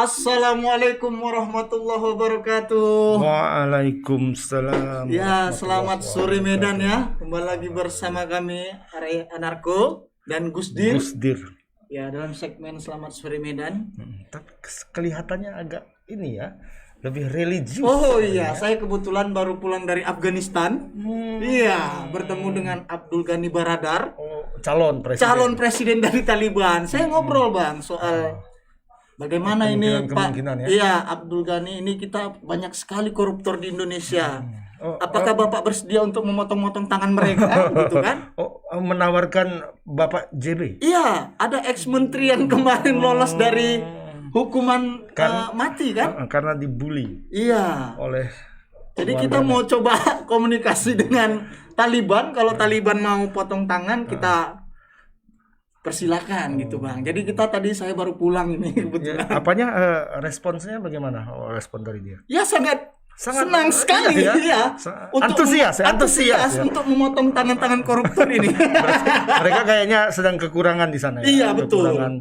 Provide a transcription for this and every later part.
Assalamualaikum warahmatullahi wabarakatuh. Waalaikumsalam. Ya, selamat sore Medan ya. Kembali lagi bersama kami Arya Anarko dan Gusdir. Ya, dalam segmen Selamat Sore Medan. Tapi kelihatannya agak ini ya, lebih religius. Oh iya, saya kebetulan baru pulang dari Afghanistan. Iya, bertemu dengan Abdul Ghani Baradar, calon presiden dari Taliban. Saya ngobrol Bang soal bagaimana ini Pak? Ya? Iya, Abdul Ghani ini kita banyak sekali koruptor di Indonesia. Apakah Bapak bersedia untuk memotong-motong tangan mereka, gitu kan? Menawarkan Bapak JB. Iya, ada ex-menteri yang kemarin lolos dari hukuman mati kan? Karena dibully. Iya. Oleh. Jadi kita mau coba komunikasi dengan Taliban. Kalau Taliban mau potong tangan, kita persilakan gitu Bang. Jadi saya baru pulang ini kebetulan. Apanya responsnya bagaimana? Respon dari dia? Ya sangat senang sekali ya. Antusias untuk memotong tangan-tangan koruptor ini. Mereka kayaknya sedang kekurangan di sana ya. Iya, betul. Kekurangan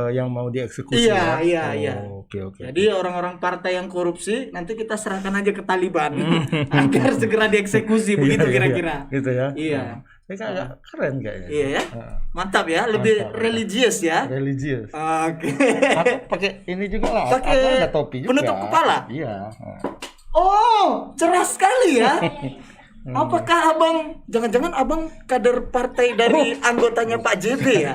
yang mau dieksekusi. Iya. Oke. Jadi orang-orang partai yang korupsi nanti kita serahkan aja ke Taliban agar segera dieksekusi begitu kira-kira. Gitu ya. Iya. Ini agak keren kayaknya. Iya ya. Mantap ya, lebih religius ya. Religius. Oke. Pakai ini juga lah. Pakai ada topi juga. penutup kepala. Iya. Oh, cerah sekali ya. Apakah abang, jangan-jangan abang kader partai dari anggotanya Pak JB ya?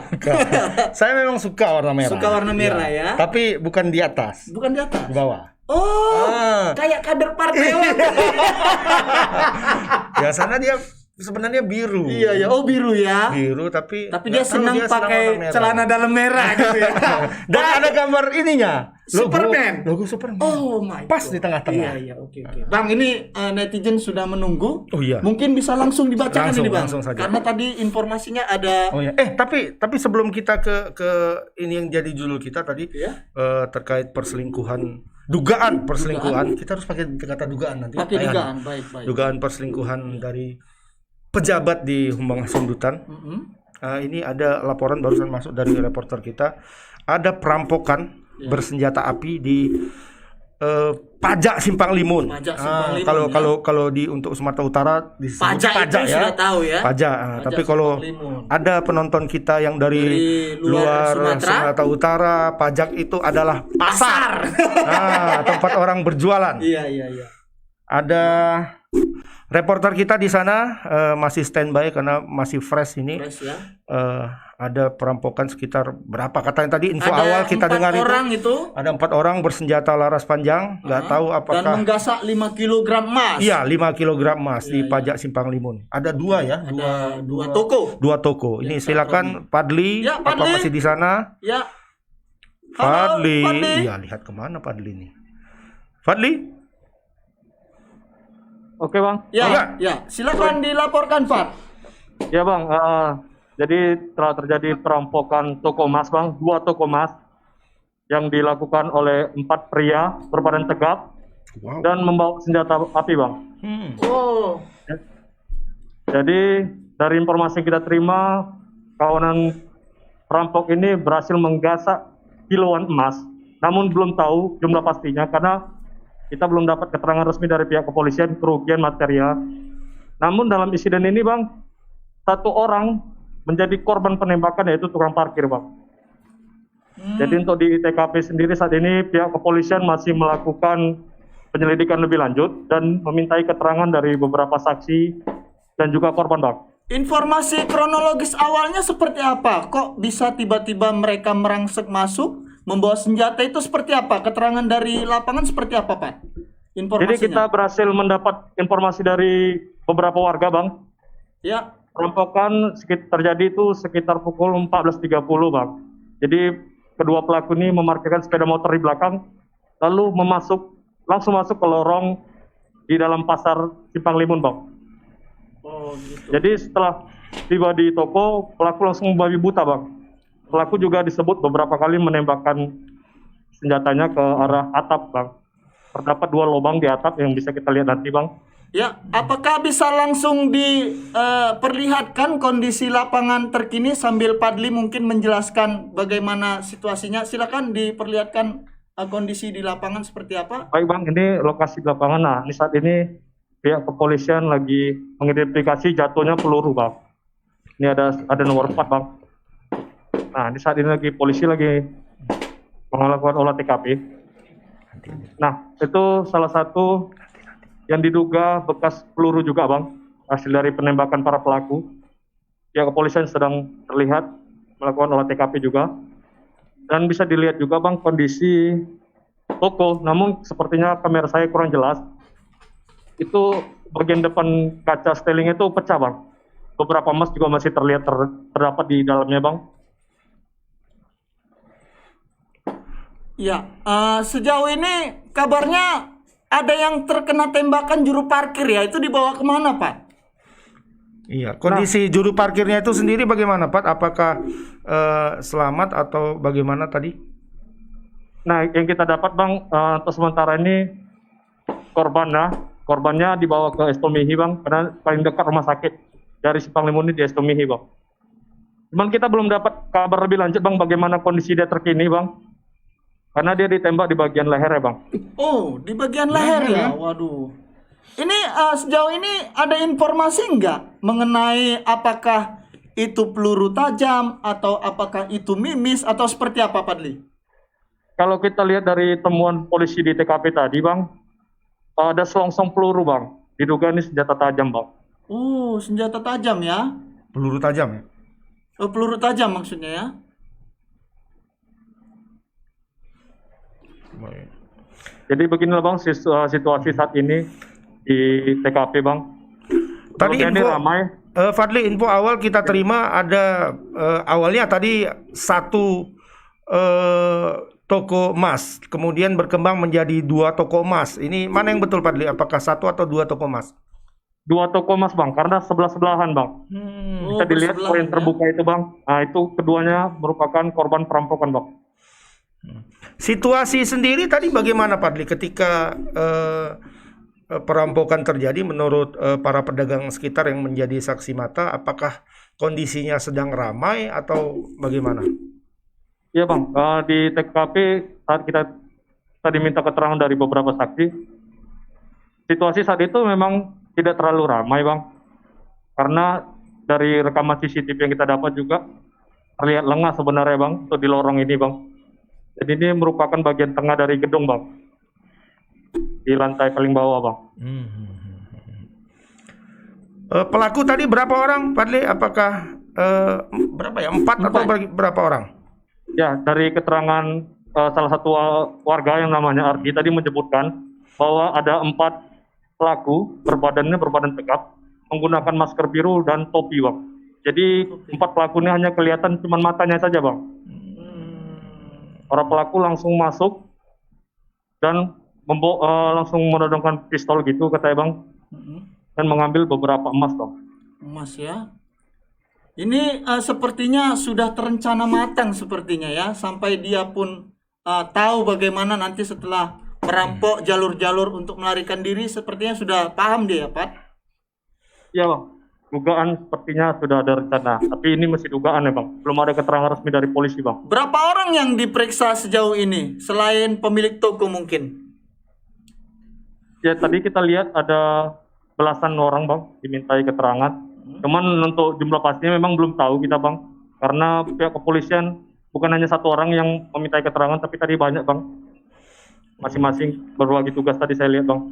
Saya memang suka warna merah. Suka warna merah ya. Tapi bukan di atas. Bukan di atas. Di bawah. Oh, kayak kader partai. Biasanya dia sebenarnya biru. Iya. Oh, biru ya. Biru tapi dia senang pakai celana dalam merah gitu ya. Dan ada gambar ininya. Logo Superman. Oh my God. Pas di tengah-tengah. Iya, oke. Bang, ini netizen sudah menunggu. Oh iya. Mungkin bisa langsung dibacakan ini, Bang. Langsung saja. Karena tadi informasinya ada. Oh iya. Tapi sebelum kita ke ini yang jadi judul kita tadi terkait perselingkuhan, dugaan perselingkuhan, kita harus pakai kata dugaan nanti. Pakai dugaan, baik. Dugaan perselingkuhan dari pejabat di Humbang Sundutan. Ini ada laporan barusan masuk dari reporter kita. Ada perampokan bersenjata api di Pajak Simpang Limun. Kalau di untuk Sumatera Utara disebut Pajak ya. Sudah tahu ya. Pajak. Tapi kalau ada penonton kita yang dari luar Sumatera Utara, Pajak itu adalah pasar. Tempat orang berjualan. Iya. Ada reporter kita di sana masih standby karena masih fresh ini. Fresh ya. Ada perampokan sekitar berapa katanya tadi info awal kita dengar itu. Ada 4 orang bersenjata laras panjang, nggak tahu apakah. Dan menggasak 5 kg emas. Iya, 5 kg emas di Pajak Simpang Limun. Ada 2 ya, dua toko. 2 toko. Ini silakan Padli, apa masih di sana? Ya. Padli. Iya, lihat kemana Padli nih? Padli? Oke Bang. Ya. Silakan dilaporkan Pak. Ya Bang. Jadi telah terjadi perampokan toko emas Bang, 2 toko emas yang dilakukan oleh 4 pria berbadan tegap dan membawa senjata api Bang. Oh. Jadi dari informasi yang kita terima, kawanan perampok ini berhasil menggasak kiloan emas, namun belum tahu jumlah pastinya karena kita belum dapat keterangan resmi dari pihak kepolisian kerugian material. Namun dalam insiden ini Bang, 1 orang menjadi korban penembakan yaitu tukang parkir Bang. Jadi untuk di TKP sendiri saat ini pihak kepolisian masih melakukan penyelidikan lebih lanjut dan memintai keterangan dari beberapa saksi dan juga korban Bang. Informasi kronologis awalnya seperti apa? Kok bisa tiba-tiba mereka merangsek masuk membawa senjata itu seperti apa? Keterangan dari lapangan seperti apa Pak? Informasinya. Jadi kita berhasil mendapat informasi dari beberapa warga Bang. Ya. Perampokan terjadi itu sekitar pukul 14.30 Bang. Jadi kedua pelaku ini memarkirkan sepeda motor di belakang lalu langsung masuk ke lorong di dalam pasar Simpang Limun Bang. Oh gitu. Jadi setelah tiba di toko, pelaku langsung membabi buta Bang. Pelaku juga disebut beberapa kali menembakkan senjatanya ke arah atap Bang. Terdapat 2 lubang di atap yang bisa kita lihat nanti Bang. Ya, apakah bisa langsung diperlihatkan kondisi lapangan terkini sambil Padli mungkin menjelaskan bagaimana situasinya? Silakan diperlihatkan kondisi di lapangan seperti apa? Baik Bang, ini lokasi di lapangan. Nah, ini saat ini pihak kepolisian lagi mengidentifikasi jatuhnya peluru Bang. Ini ada nomor 4 Bang. Nah, di saat ini lagi polisi lagi melakukan olah TKP. Nah, itu salah satu yang diduga bekas peluru juga Bang, hasil dari penembakan para pelaku. Pihak kepolisian sedang terlihat melakukan olah TKP juga. Dan bisa dilihat juga Bang kondisi toko, namun sepertinya kamera saya kurang jelas. Itu bagian depan kaca stelingnya itu pecah Bang. Beberapa emas juga masih terlihat terdapat di dalamnya Bang. Ya, sejauh ini kabarnya ada yang terkena tembakan juru parkir ya, itu dibawa kemana Pak? Iya, kondisi juru parkirnya itu sendiri bagaimana Pak? Apakah selamat atau bagaimana tadi? Nah, yang kita dapat Bang, untuk sementara ini korbannya dibawa ke Estomihi Bang, karena paling dekat rumah sakit dari Simpang Limuni di Estomihi Bang. Cuman kita belum dapat kabar lebih lanjut Bang, bagaimana kondisi dia terkini Bang, karena dia ditembak di bagian leher ya Bang. Oh, di bagian leher ya? Waduh. Ini sejauh ini ada informasi nggak mengenai apakah itu peluru tajam atau apakah itu mimis atau seperti apa Padli? Kalau kita lihat dari temuan polisi di TKP tadi Bang, ada selongsong peluru Bang, diduga ini senjata tajam Bang. Oh, senjata tajam ya? Peluru tajam ya? Oh, peluru tajam maksudnya ya? Baik. Jadi beginilah Bang situasi saat ini di TKP Bang. Tadi ini info, ramai. Fadli, info awal kita terima ada awalnya tadi satu toko emas, kemudian berkembang menjadi 2 toko emas. Ini mana yang betul Fadli? Apakah 1 atau 2 toko emas? 2 toko emas Bang, karena sebelah-sebelahan Bang. Bisa dilihat poin terbuka itu Bang. Nah, itu keduanya merupakan korban perampokan Bang. Situasi sendiri tadi bagaimana Fadli ketika perampokan terjadi menurut para pedagang sekitar yang menjadi saksi mata? Apakah kondisinya sedang ramai atau bagaimana? Iya Bang, di TKP saat kita tadi minta keterangan dari beberapa saksi, situasi saat itu memang tidak terlalu ramai Bang, karena dari rekaman CCTV yang kita dapat juga terlihat lengah sebenarnya Bang, untuk di lorong ini Bang. Jadi ini merupakan bagian tengah dari gedung Bang, di lantai paling bawah Bang. Pelaku tadi berapa orang Fadli? Apakah berapa ya? 4 atau berapa orang? Ya, dari keterangan salah satu warga yang namanya Ardi tadi menyebutkan bahwa ada 4 pelaku berbadan tegap menggunakan masker biru dan topi Bang. Jadi 4 pelaku ini hanya kelihatan cuma matanya saja Bang. Para pelaku langsung masuk dan langsung menodongkan pistol gitu katanya Bang, dan mengambil beberapa emas Bang. Emas ya? Ini sepertinya sudah terencana matang sepertinya ya, sampai dia pun tahu bagaimana nanti setelah merampok jalur-jalur untuk melarikan diri, sepertinya sudah paham dia, Pak. Iya Bang, dugaan sepertinya sudah ada rencana, tapi ini masih dugaan ya Bang, belum ada keterangan resmi dari polisi Bang. Berapa orang yang diperiksa sejauh ini, selain pemilik toko mungkin? Ya tadi kita lihat ada belasan orang Bang dimintai keterangan. Cuman untuk jumlah pastinya memang belum tahu kita Bang, karena pihak kepolisian bukan hanya 1 orang yang memintai keterangan, tapi tadi banyak Bang, masing-masing berbagi tugas tadi saya lihat Bang.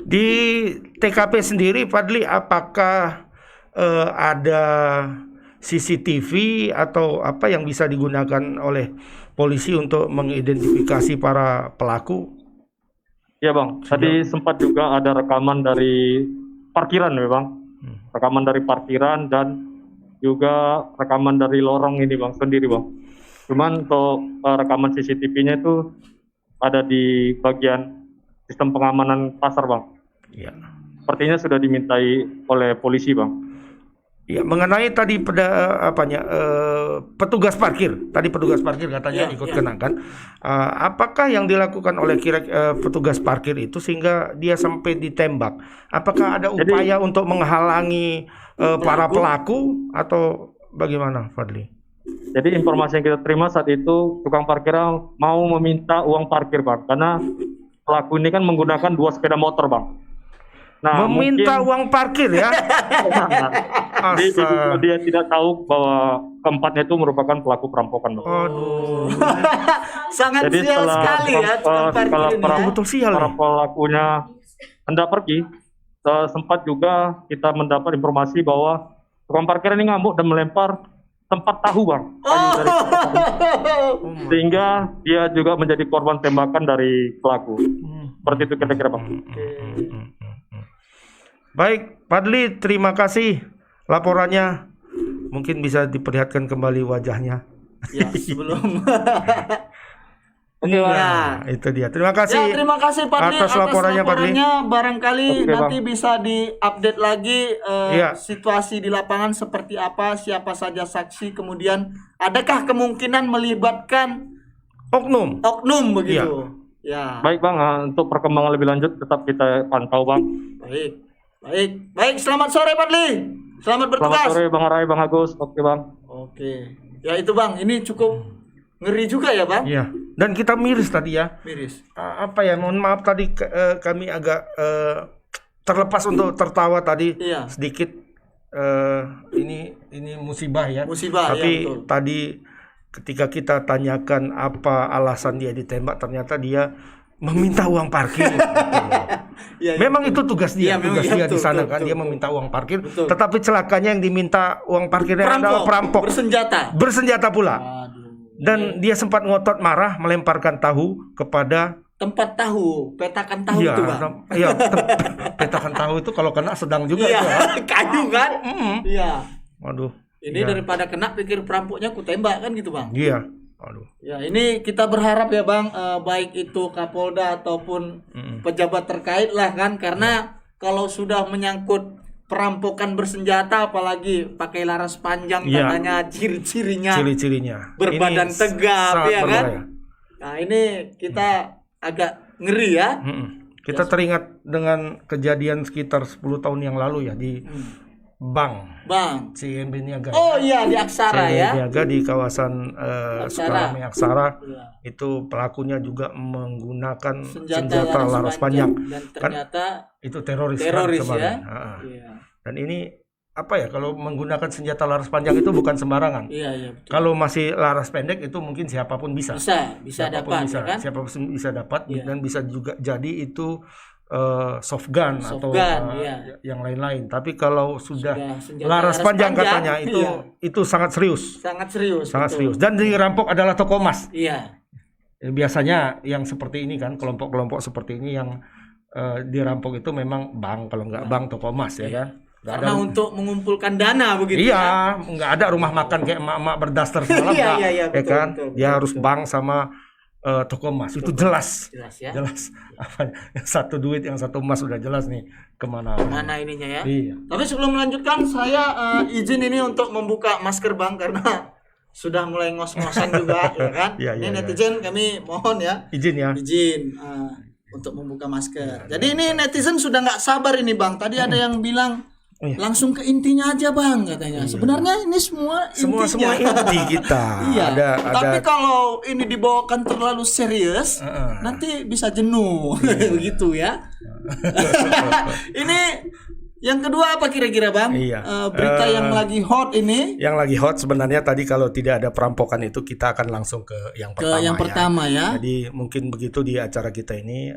Di TKP sendiri Fadli, apakah ada CCTV atau apa yang bisa digunakan oleh polisi untuk mengidentifikasi para pelaku? Ya Bang, tadi sempat juga ada rekaman dari parkiran ya Bang. Rekaman dari parkiran dan juga rekaman dari lorong ini Bang sendiri Bang. Cuman untuk rekaman CCTV-nya itu ada di bagian sistem pengamanan pasar Bang. Ya. Sepertinya sudah dimintai oleh polisi Bang. Ya, mengenai tadi petugas parkir. Tadi petugas parkir katanya ikut kena kan. Apakah yang dilakukan oleh petugas parkir itu sehingga dia sampai ditembak? Apakah ada upaya untuk menghalangi para pelaku atau bagaimana, Fadli? Jadi informasi yang kita terima saat itu tukang parkirnya mau meminta uang parkir Bang, karena pelaku ini kan menggunakan 2 sepeda motor Bang. Nah, Meminta uang parkir ya. dia tidak tahu bahwa keempatnya itu merupakan pelaku perampokan Bang. Aduh. Sangat Jadi sial sekali ya tukang parkir ini ya. Betul sial para nih. pelakunya hendak pergi, sempat juga kita mendapat informasi bahwa tukang parkir ini ngamuk dan melempar tempat tahu Bang, kayu dari tempat tahu. Sehingga dia juga menjadi korban tembakan dari pelaku. Seperti itu kira-kira Bang. Baik, Padli, terima kasih laporannya. Mungkin bisa diperlihatkan kembali wajahnya. Ya, sebelum Oke Bang. ya. Itu dia. Terima kasih. Ya, terima kasih Padli atas laporannya, Padli. Barangkali Oke, nanti Bang. bisa diupdate lagi Iya. situasi di lapangan seperti apa, siapa saja saksi, kemudian adakah kemungkinan melibatkan Oknum. oknum begitu. Ya. Baik Bang, untuk perkembangan lebih lanjut tetap kita pantau Bang. Baik, selamat sore Padli. Selamat bertugas. Selamat sore Bang Rai, Bang Agus. Oke Bang. Oke. Ya itu Bang, ini cukup ngeri juga ya Bang. Iya. Dan kita miris tadi ya. Miris. Apa ya? Mohon maaf tadi kami agak terlepas untuk tertawa tadi Iya. sedikit. Ini musibah ya. Musibah, Tapi ya, betul. tadi ketika kita tanyakan apa alasan dia ditembak, ternyata dia meminta uang parkir. Iya, Memang itu tugas dia, Iya, memang tugas iya, dia di betul, sana betul, kan, betul, dia betul. meminta uang parkir. Betul. Tetapi celakanya yang diminta uang parkirnya adalah perampok, bersenjata. pula. Aduh. Dan dia sempat ngotot marah, melemparkan tahu kepada Tempat tahu, petakan tahu itu Bang. Iya, petakan tahu itu kalau kena sedang juga Iya, itu. Ya. kayu kan? Iya. Waduh. Ini iya. daripada kena pikir perampoknya ku tembak kan gitu Bang. Iya. Waduh. Ya, ini kita berharap ya Bang, baik itu Kapolda ataupun pejabat terkait lah kan, karena kalau sudah menyangkut perampokan bersenjata, apalagi pakai laras panjang, Iya. katanya ciri-cirinya Ciri-cirinya. berbadan Ini tegap sangat ya kan. berbahaya. Nah ini kita agak ngeri ya. Kita teringat dengan kejadian sekitar 10 tahun yang lalu ya di Bank Bang. CIMB Niaga. Oh iya di Aksara CIMB ya. Niaga di kawasan Sukarame Aksara. Iya. Itu pelakunya juga menggunakan Senjata senjata laras panjang. dan Kan ternyata itu teroris teroris kan ya. kemarin. Ha-ha. Iya. Dan ini apa ya, kalau menggunakan senjata laras panjang itu bukan sembarangan. Iya betul. Kalau masih laras pendek itu mungkin siapapun bisa. Bisa Siapapun dapat bisa, ya kan. siapapun bisa dapat. Iya. Dan bisa juga jadi itu soft gun atau iya. yang lain-lain. Tapi kalau sudah senjata laras panjang katanya iya. itu sangat serius. Sangat serius. Sangat betul. serius. Dan dirampok adalah toko emas. Iya. Biasanya yang seperti ini kan, kelompok-kelompok seperti ini yang dirampok itu memang bank, kalau nggak bank toko emas ya kan. Nggak Karena untuk mengumpulkan dana begitu Iya, nggak ada rumah makan kayak emak-emak berdaster semalam, Iya, nggak, iya, ya betul, kan? betul, Dia betul, harus bank sama toko emas, itu jelas, Jelas ya. jelas. Apa yang satu duit, yang satu emas udah jelas nih kemana. Mana ininya ya. Iya. Tapi sebelum melanjutkan saya izin ini untuk membuka masker Bang karena sudah mulai ngos-ngosan juga ya kan. Iya, Ini iya, netizen kami mohon ya. Izin ya. Izin untuk membuka masker. Jadi ini netizen sudah nggak sabar ini Bang. Tadi ada yang bilang Iya. langsung ke intinya aja Bang katanya. Sebenarnya ini semua intinya. Semua inti kita. Iya. Ada Tapi kalau ini dibawakan terlalu serius, nanti bisa jenuh begitu ya. Ini yang kedua apa kira-kira Bang? Iya. Berita yang lagi hot ini. Yang lagi hot sebenarnya tadi kalau tidak ada perampokan itu kita akan langsung ke yang pertama. Yang pertama ya. Jadi mungkin begitu di acara kita ini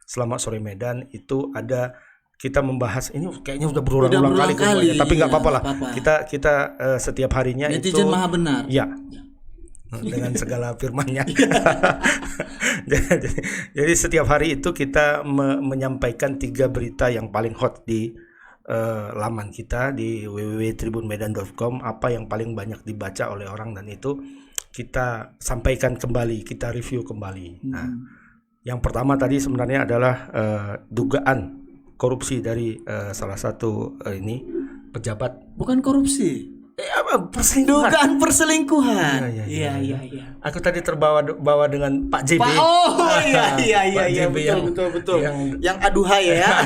Selamat Sore Medan itu ada kita membahas ini kayaknya udah berulang-ulang kali, kali, tapi nggak iya, apa-apa lah. nggak apa-apa. Kita setiap harinya Netizen itu maha benar. ya dengan segala firmannya. jadi setiap hari itu kita menyampaikan 3 berita yang paling hot di laman kita di www.tribunmedan.com, apa yang paling banyak dibaca oleh orang, dan itu kita sampaikan kembali, kita review kembali. Nah, yang pertama tadi sebenarnya adalah dugaan korupsi dari salah satu ini pejabat. Bukan korupsi. Perselingkuhan. Dugaan perselingkuhan. Iya. Iya. Aku tadi terbawa dengan Pak JB. Iya Pak JB betul. yang Yang aduhai ya.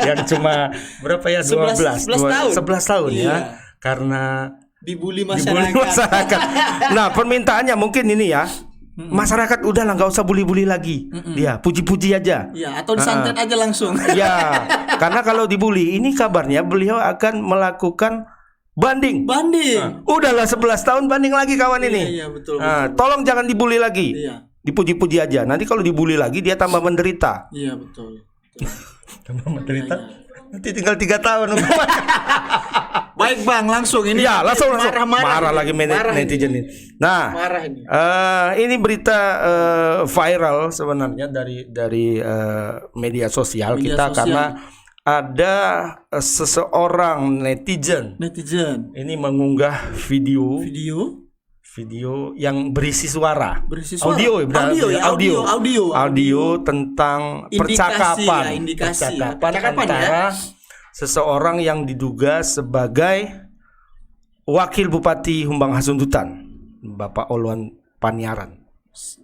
yang cuma berapa ya, 11 tahun. 11 tahun Iya. ya, karena Dibully Dibully masyarakat. masyarakat. Nah, permintaannya mungkin ini ya. Masyarakat udahlah nggak usah bully-bully lagi. Dia puji-puji aja. Ya, atau disantet aja langsung. Ya, karena kalau dibully ini kabarnya beliau akan melakukan banding. Banding. Udahlah 11 tahun banding lagi kawan ini. Iya, betul. Nah, tolong jangan dibully lagi. Iya. Dipuji-puji aja. Nanti kalau dibully lagi dia tambah menderita. Iya, betul. Tambah menderita. Nanti tinggal 3 tahun. Baik Bang, langsung ini. Ya, langsung marah lagi netizen ini. Nah, Marah ini. ini berita viral sebenarnya dari media sosial kita karena ada seseorang netizen ini mengunggah video yang berisi suara. Audio tentang percakapan antara seseorang yang diduga sebagai wakil Bupati Humbang Hasundutan, Bapak Oluan Paniaran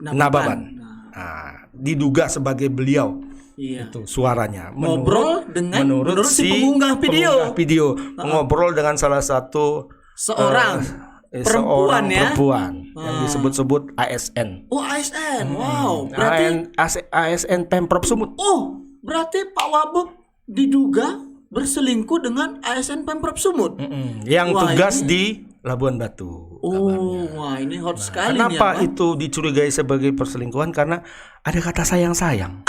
Nababan. Nah, diduga sebagai beliau. Iya. Itu suaranya. Ngobrol menurut si pengunggah video. Ngobrol dengan salah satu seorang perempuan yang disebut-sebut ASN. Oh, ASN. Wow. Berarti ASN Pemprov Sumut. Oh, berarti Pak Wabub diduga berselingkuh dengan ASN Pemprov Sumut. Yang tugas di Labuan Batu. Wah, ini hot sekali. Kenapa nih, itu dicurigai sebagai perselingkuhan? Karena ada kata sayang-sayang.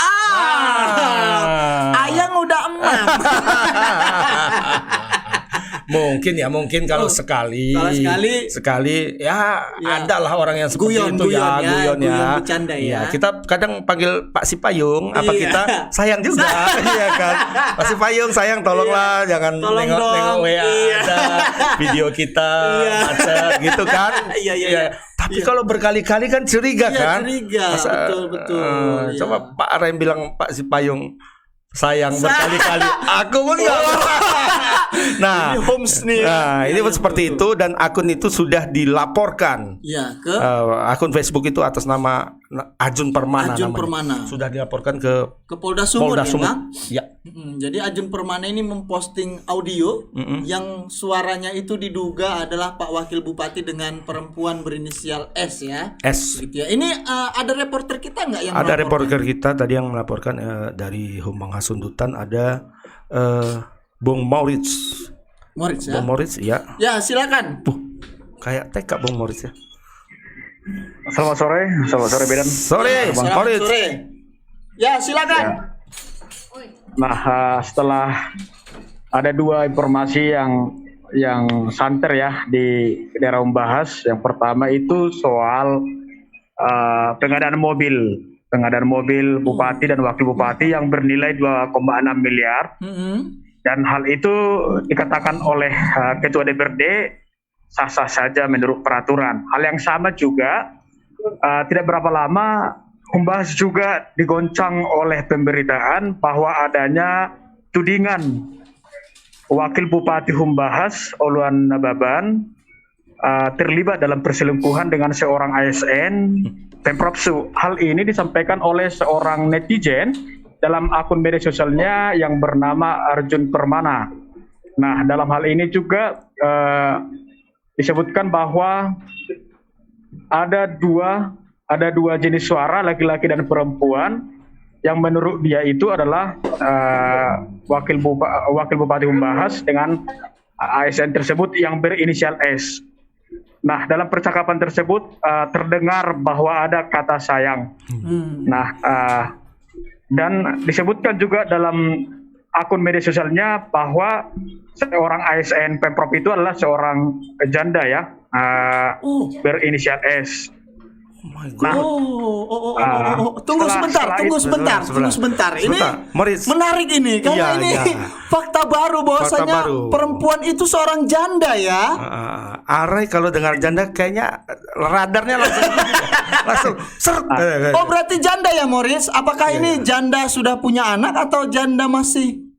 Ayang udah emang. Mungkin kalau sekali ya ada lah orang yang seperti guyon bercanda ya. Kita kadang panggil Pak Sipayung, apa kita sayang juga, iya kan? Pak Sipayung sayang, tolonglah jangan nengok WA ada video kita macet gitu kan? Iya. Tapi kalau berkali-kali kan curiga kan? Curiga. Betul. Coba Pak Arem bilang Pak Sipayung sayang berkali-kali. Aku pun nggak. Nah, ini pun seperti itu dan akun itu sudah dilaporkan. Ya, ke akun Facebook itu atas nama Ajun Permana. Sudah dilaporkan ke Polda Sumut. Ya. Jadi Ajun Permana ini memposting audio yang suaranya itu diduga adalah Pak Wakil Bupati dengan perempuan berinisial S ya. S. Gitu ya. Ini ada reporter kita nggak yang ada reporter kita tadi yang melaporkan dari Humbang Hasundutan ada Bung Maurits ya. Bung Maurits ya. Ya, silakan. Kayak TK Bung Maurits ya. Selamat sore Bedan. Sore, Bang Maurits. Ya, silakan. Nah, setelah ada 2 informasi yang santer ya di daerah Umbahas. Yang pertama itu soal pengadaan mobil bupati dan wakil bupati yang bernilai 2,6 miliar. Dan hal itu dikatakan oleh Ketua DPRD sah-sah saja menurut peraturan. Hal yang sama juga tidak berapa lama Umbahas juga digoncang oleh pemberitaan bahwa adanya tudingan wakil Bupati Umbahas Oluan Nababan terlibat dalam perselingkuhan dengan seorang ASN Pemprov Su. Hal ini disampaikan oleh seorang netizen dalam akun media sosialnya yang bernama Arjun Permana. Nah, dalam hal ini juga disebutkan bahwa ada dua jenis suara, laki-laki dan perempuan, yang menurut dia itu adalah wakil Bupati Umbahas dengan ASN tersebut yang berinisial S. Nah, dalam percakapan tersebut terdengar bahwa ada kata sayang. Nah, dan disebutkan juga dalam akun media sosialnya bahwa seorang ASN Pemprov itu adalah seorang janda ya, berinisial S. Tunggu sebentar. Ini menarik ini karena fakta baru bahwasanya perempuan itu seorang janda ya. Arai kalau dengar janda kayaknya radarnya langsung seret. Oh, berarti janda ya, Morris? Apakah ini janda sudah punya anak atau janda masih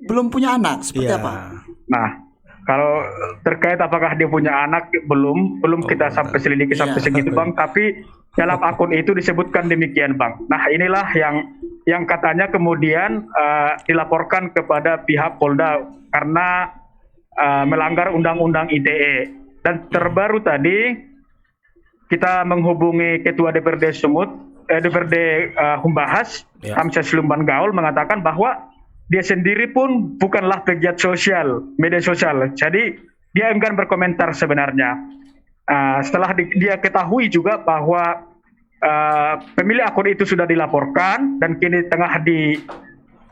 belum punya anak? Seperti apa? Nah, kalau terkait apakah dia punya anak belum kita sampai selidiki sampai segitu Bang, tapi dalam akun itu disebutkan demikian Bang. Nah, inilah yang katanya kemudian dilaporkan kepada pihak Polda karena melanggar undang-undang ITE. Dan terbaru tadi kita menghubungi Ketua DPRD Humbahas, Ramses Lumban Gaul, mengatakan bahwa dia sendiri pun bukanlah pegiat media sosial. Jadi dia enggan berkomentar sebenarnya. Setelah dia ketahui juga bahwa pemilik akun itu sudah dilaporkan dan kini tengah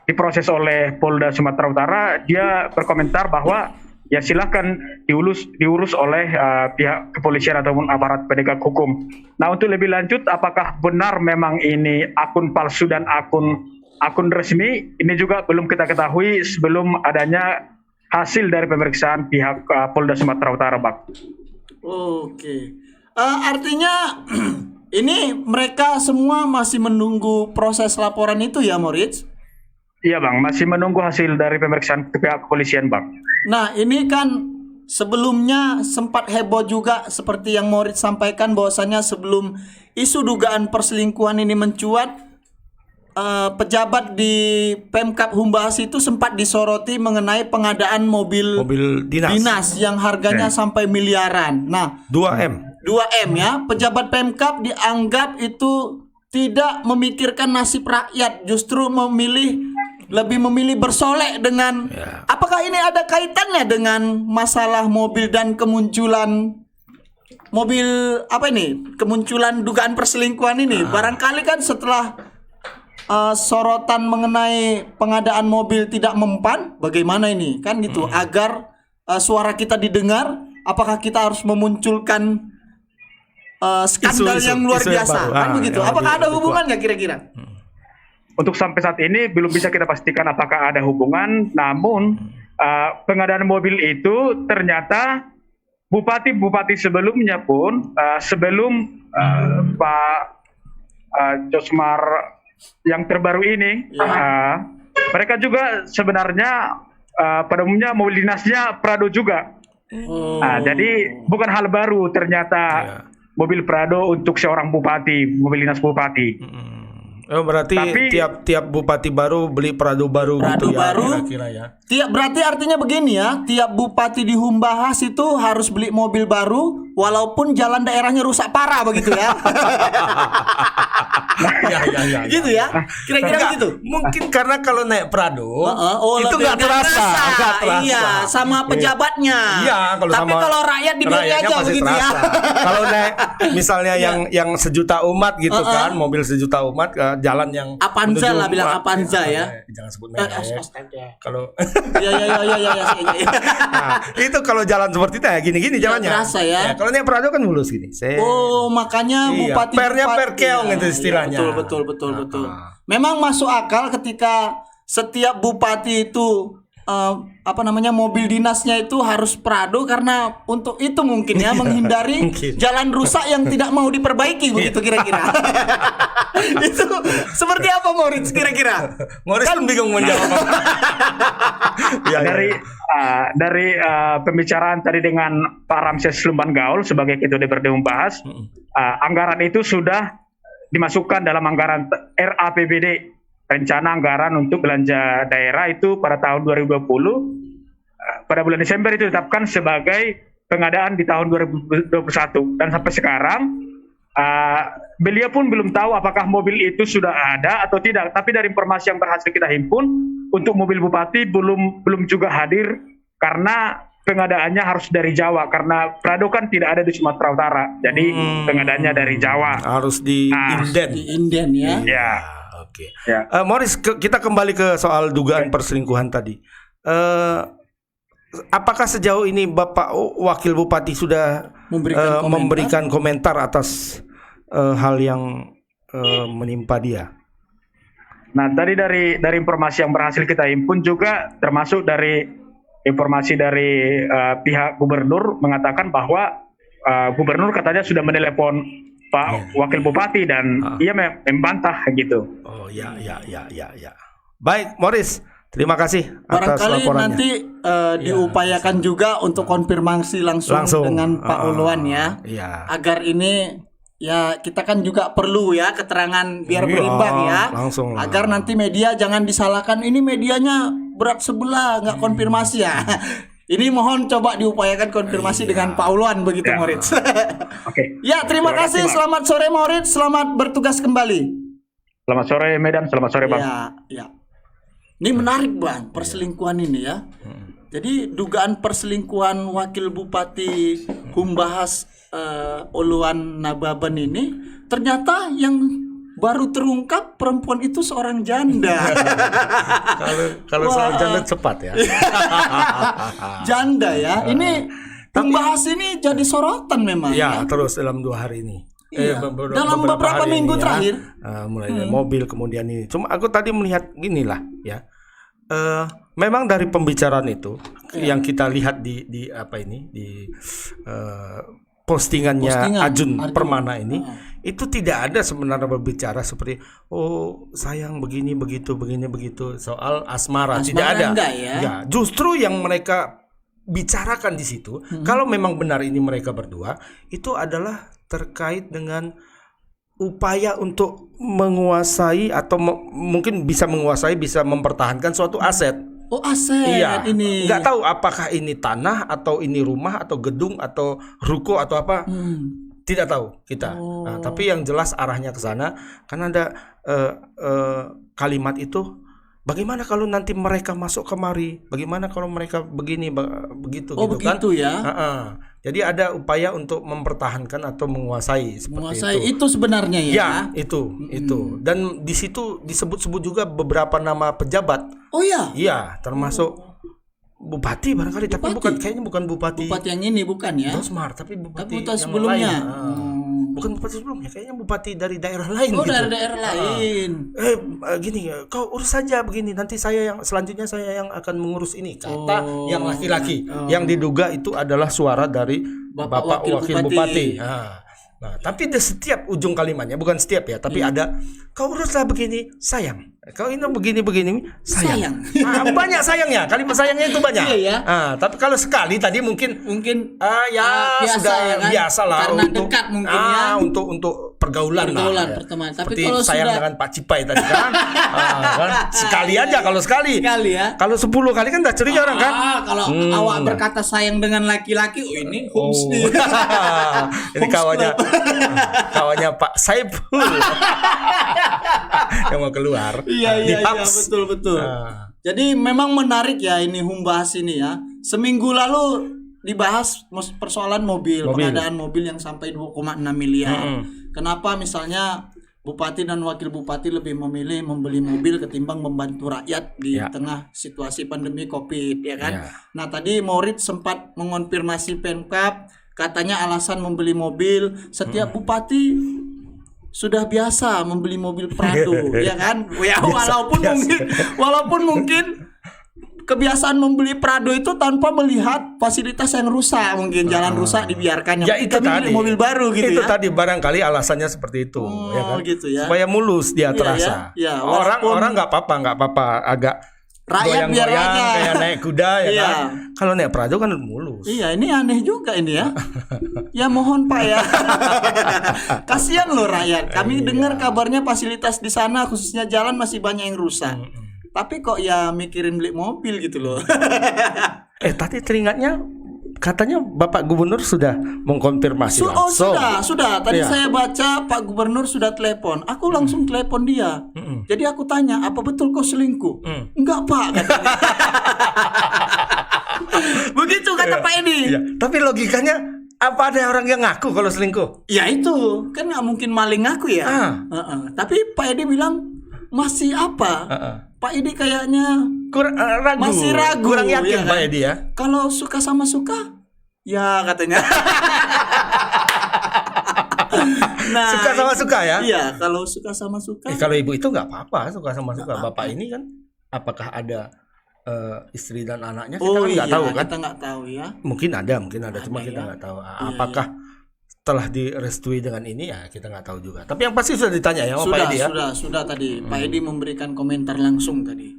diproses oleh Polda Sumatera Utara, dia berkomentar bahwa ya silakan diurus oleh pihak kepolisian ataupun aparat penegak hukum. Nah, untuk lebih lanjut, apakah benar memang ini akun palsu dan akun resmi, ini juga belum kita ketahui sebelum adanya hasil dari pemeriksaan pihak Polda Sumatera Utara, Bang. Oke. Artinya ini mereka semua masih menunggu proses laporan itu ya, Moritz? Iya, Bang, masih menunggu hasil dari pemeriksaan pihak kepolisian, Bang. Nah, ini kan sebelumnya sempat heboh juga seperti yang Moritz sampaikan, bahwasanya sebelum isu dugaan perselingkuhan ini mencuat, pejabat di Pemkab Humbahas itu sempat disoroti mengenai pengadaan mobil dinas yang harganya sampai miliaran. Nah, 2M ya, pejabat Pemkab dianggap itu tidak memikirkan nasib rakyat, justru lebih memilih bersolek dengan apakah ini ada kaitannya dengan masalah mobil dan kemunculan kemunculan dugaan perselingkuhan ini. Barangkali kan setelah sorotan mengenai pengadaan mobil tidak mempan, bagaimana ini kan gitu, agar suara kita didengar, apakah kita harus memunculkan skandal yang luar biasa kan begitu. Apakah ada hubungannya kira-kira? Untuk sampai saat ini belum bisa kita pastikan apakah ada hubungan, namun pengadaan mobil itu ternyata bupati-bupati sebelumnya pun sebelum Pak Josmar yang terbaru ini, mereka juga sebenarnya pada umumnya mobil dinasnya Prado juga. Jadi bukan hal baru ternyata mobil Prado untuk seorang bupati, mobil dinas bupati. Berarti tiap bupati baru beli Prado baru gitu ya, kira-kira ya. Berarti artinya begini ya, tiap bupati di Humbahas itu harus beli mobil baru walaupun jalan daerahnya rusak parah begitu ya. Ya. Gitu ya. Kira-kira begitu. Mungkin karena kalau naik Prado itu nggak terasa. Iya, sama pejabatnya. Iya, tapi kalau rakyat dibeli aja begitu ya. Kalau naik misalnya yang sejuta umat gitu kan, mobil sejuta umat, jalan yang Avanza lah, bilang Avanza ya. Jangan sebut merek. Kalau ya. Nah, itu kalau jalan seperti itu ya gini-gini jalannya. Terasa ya. Kalau naik Prado kan mulus gini. Makanya bupati pernya perkeong itu istilahnya. Betul. Memang masuk akal ketika setiap bupati itu mobil dinasnya itu harus Prado, karena untuk itu mungkin ya menghindari jalan rusak yang tidak mau diperbaiki begitu kira-kira. Itu seperti apa Moritz kira-kira? Moritz kan bingung menjawab. Dari pembicaraan tadi dengan Pak Ramses Lumban Gaul sebagai Ketua DPRD Humbahas, anggaran itu sudah dimasukkan dalam anggaran RAPBD, rencana anggaran untuk belanja daerah itu pada tahun 2020. Pada bulan Desember itu ditetapkan sebagai pengadaan di tahun 2021, dan sampai sekarang beliau pun belum tahu apakah mobil itu sudah ada atau tidak. Tapi dari informasi yang berhasil kita himpun, untuk mobil bupati belum juga hadir karena pengadaannya harus dari Jawa, karena Prado kan tidak ada di Sumatera Utara. Jadi pengadaannya dari Jawa. Harus di inden ya. Ya. Oke. Moritz, kita kembali ke soal dugaan perselingkuhan tadi. Apakah sejauh ini Bapak Wakil Bupati sudah memberikan komentar atas hal yang menimpa dia? Nah, tadi dari informasi yang berhasil kita himpun juga, termasuk dari informasi dari pihak gubernur mengatakan bahwa gubernur katanya sudah menelepon Pak Wakil Bupati dan ia membantah gitu. Oh ya. Baik, Moritz, terima kasih atas barangkali laporannya. Nanti diupayakan juga untuk konfirmasi langsung dengan Pak Uluan ya. Agar ini ya kita kan juga perlu ya keterangan biar berimbang ya. Agar nanti media jangan disalahkan, ini medianya berat sebelah nggak konfirmasi ya. Ini mohon coba diupayakan konfirmasi dengan Pak Ulwan begitu Ya. Moritz. Oke. Ya, terima kasih. Pak. Selamat sore Moritz. Selamat bertugas kembali. Selamat sore Medan, selamat sore Bang. Ya, ya. Ini menarik Bang, perselingkuhan ini ya. Jadi dugaan perselingkuhan Wakil Bupati Humbahas Uluan Nababan ini ternyata yang baru terungkap perempuan itu seorang janda. Kalau soal janda cepat ya. Janda ya. Ini Humbahas ini jadi sorotan memang. Ya, terus dalam 2 hari ini. Iya. Dalam beberapa hari minggu ini terakhir. Mulai dari mobil kemudian ini. Cuma aku tadi melihat ginilah ya. Memang dari pembicaraan itu yang kita lihat di apa ini di postingan Arjun Permana ini itu tidak ada sebenarnya berbicara seperti sayang begini begitu soal asmara tidak ada. Enggak ya. Ya, justru yang mereka bicarakan di situ kalau memang benar ini mereka berdua itu adalah terkait dengan upaya untuk menguasai atau mungkin bisa menguasai, bisa mempertahankan suatu aset. Oh, aset Iya, ini. nggak tahu apakah ini tanah atau ini rumah atau gedung atau ruko atau apa, tidak tahu kita. Nah, tapi yang jelas arahnya ke sana karena ada kalimat itu. Bagaimana kalau nanti mereka masuk kemari? Bagaimana kalau mereka begini begitu? Oh, gitu begitu kan? ya. Jadi ada upaya untuk mempertahankan atau menguasai seperti itu. Itu sebenarnya ya. Ya, itu. Dan di situ disebut-sebut juga beberapa nama pejabat. Oh ya. Iya, termasuk bupati barangkali, tapi kayaknya bukan bupati. Bupati yang ini bukan ya? Dosmar, tapi bupati Bupati yang sebelumnya. lain. Bukan bupati sebelumnya, kayaknya bupati dari daerah lain Oh, gitu. dari daerah lain. Gini, kau urus saja begini, nanti selanjutnya saya yang akan mengurus ini, kata yang laki-laki. Yang diduga itu adalah suara dari Bapak Wakil Bupati. Nah, tapi di setiap ujung kalimatnya, bukan setiap ya, tapi ada kau uruslah begini, sayang. Kau ini begini, sayang. Banyak sayangnya, kalimat sayangnya itu banyak. Iya ya. Tapi kalau sekali tadi mungkin biasa sudah ya kan? biasa lah Karena untuk dekat mungkin ya. untuk pergaulan lah. Pertemanan. Tapi Seperti kalau sayang sudah dengan Pak Cipai tadi kan. Kan? Sekali aja kalau sekali. Sekali ya. Kalau 10 kali kan udah curiga orang kan. Kalau awak berkata sayang dengan laki-laki, ini homestay. Ini kawannya Pak Saiful yang mau keluar. Iya, betul. Jadi memang menarik ya ini Humbahas ini ya. Seminggu lalu dibahas persoalan mobil, pengadaan mobil yang sampai 2,6 miliar. Kenapa misalnya bupati dan wakil bupati lebih memilih membeli mobil ketimbang membantu rakyat di tengah situasi pandemi Covid ya kan? Nah, tadi Moritz sempat mengonfirmasi Pemkab, katanya alasan membeli mobil setiap bupati sudah biasa membeli mobil Prado ya kan? Ya walaupun mungkin kebiasaan membeli Prado itu tanpa melihat fasilitas yang rusak, mungkin jalan rusak dibiarkan. Ya itu tadi mobil baru gitu itu ya. tadi barangkali alasannya seperti itu ya kan. Gitu ya. Supaya mulus dia terasa. Ya, orang nggak apa-apa agak rakyat biar goyang-goyang aja kayak naik kuda ya Iya. kan. Kalau naik Prado kan mulus. Iya, ini aneh juga ini ya. Ya mohon Pak ya. Kasihan loh rakyat. Kami dengar kabarnya fasilitas di sana khususnya jalan masih banyak yang rusak. Tapi kok ya mikirin beli mobil gitu loh. Tadi teringatnya katanya Bapak Gubernur sudah mengkonfirmasi langsung. Sudah. Tadi saya baca Pak Gubernur sudah telepon. Aku langsung telepon dia. Jadi aku tanya, apa betul kau selingkuh? Enggak Pak. Katanya. Begitu kata Pak Edi. Iya. Tapi logikanya apa ada orang yang ngaku kalau selingkuh? Ya itu kan nggak mungkin maling ngaku ya. Tapi Pak Edi bilang masih apa? Pak Edi kayaknya masih ragu, kurang yakin ya Pak kan? Edi ya. Kalau suka sama suka, ya katanya. Nah, Suka sama suka ya. Iya, kalau suka sama suka. Kalau ibu itu nggak apa-apa, suka sama suka. Bapak ini kan, apakah ada istri dan anaknya? Kita kan nggak tahu kan. Kita nggak tahu ya. Mungkin ada, cuma kita nggak tahu. Apakah telah direstui dengan ini ya kita nggak tahu juga. Tapi yang pasti sudah ditanya ya sama Pak Edi ya. Sudah tadi. Pak Edi memberikan komentar langsung tadi.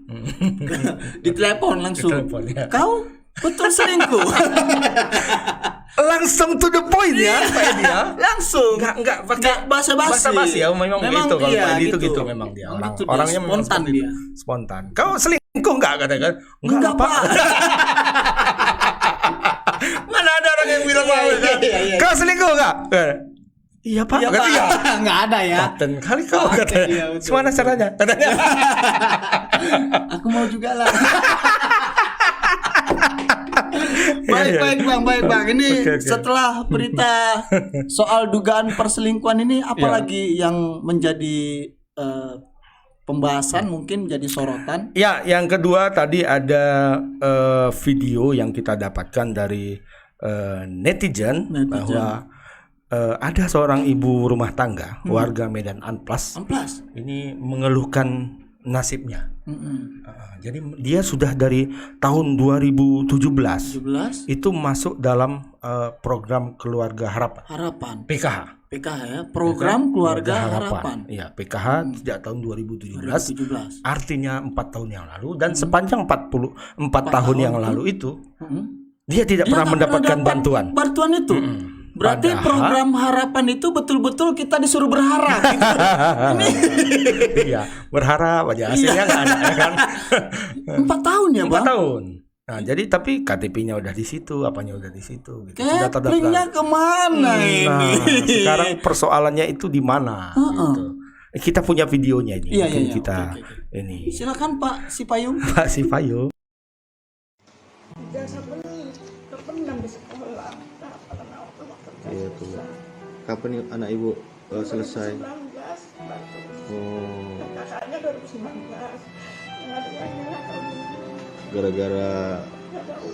Ditelepon langsung. Ya. Kau betul selingkuh. Langsung to the point ya Pak Edi ya. Langsung. Enggak pakai basa-basi ya. Memang itu kalau Pak Edi itu gitu memang dia. Orangnya memang spontan dia. Spontan. Kau selingkuh enggak katakan? Enggak Pak. Kau selingkuh nggak? Iya Pak. Iya, Pak. Nggak ada ya. Paten kali kau katanya. Iya, betul. Semana caranya? Katanya. Aku mau juga lah. Baik bang. Ini Oke. setelah berita soal dugaan perselingkuhan ini, apalagi yang menjadi pembahasan, mungkin jadi sorotan? Ya, yang kedua tadi ada video yang kita dapatkan dari netizen bahwa ada seorang ibu rumah tangga warga Medan Amplas ini mengeluhkan nasibnya. Jadi dia sudah dari tahun 2017 itu masuk dalam program Keluarga Harapan. PKH ya, Program Keluarga Harapan. Iya, PKH sejak tahun 2017. Artinya 4 tahun yang lalu, dan sepanjang 44 tahun yang lalu itu dia tidak pernah mendapatkan bantuan. Bantuan itu. Berarti program harapan itu betul-betul kita disuruh berharap gitu. Iya, berharap aja, hasilnya nggak ada ya kan. 4 tahun ya, 4 Bang? tahun. Nah, jadi tapi KTP-nya udah di situ, apanya udah di situ gitu. Sudah Caplingnya kemana ini? Nah, sekarang persoalannya itu di mana gitu. Kita punya videonya ini. Mungkin kita Oke. ini. Silakan Pak Sipayung. Pak Sipayu. Jasa benih, terpendam di sekolah. Iya tuh. Kapan nih anak ibu selesai? 2019 baru. Oh, Kakaknya 2019. Yang adiknya tahun ini. gara-gara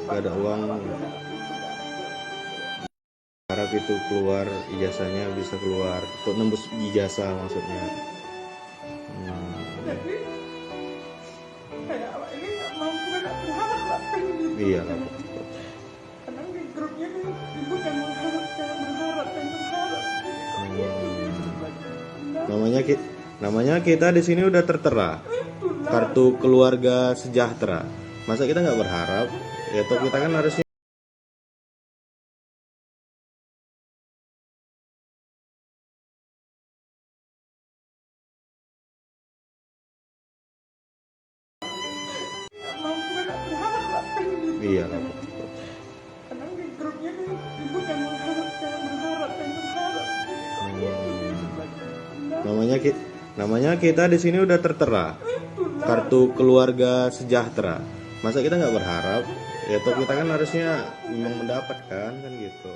gak ada uang. Harap itu keluar ijazahnya bisa keluar untuk nembus ijazah maksudnya. Jadi kayak awak ini nggak mampu, nggak berharap pengen. Iya. Karena di grupnya nih ibu yang berharap. Namanya kita di sini udah tertera kartu keluarga sejahtera. Masa kita nggak berharap? Ya toh kita kan harusnya. Nggak mampu, nggak berharap pengen. Iya. Karena di grupnya nih ibu yang berharap. Namanya kita di sini udah tertera kartu keluarga sejahtera. Masa kita nggak berharap? Ya toh kita kan harusnya memang mendapatkan kan gitu.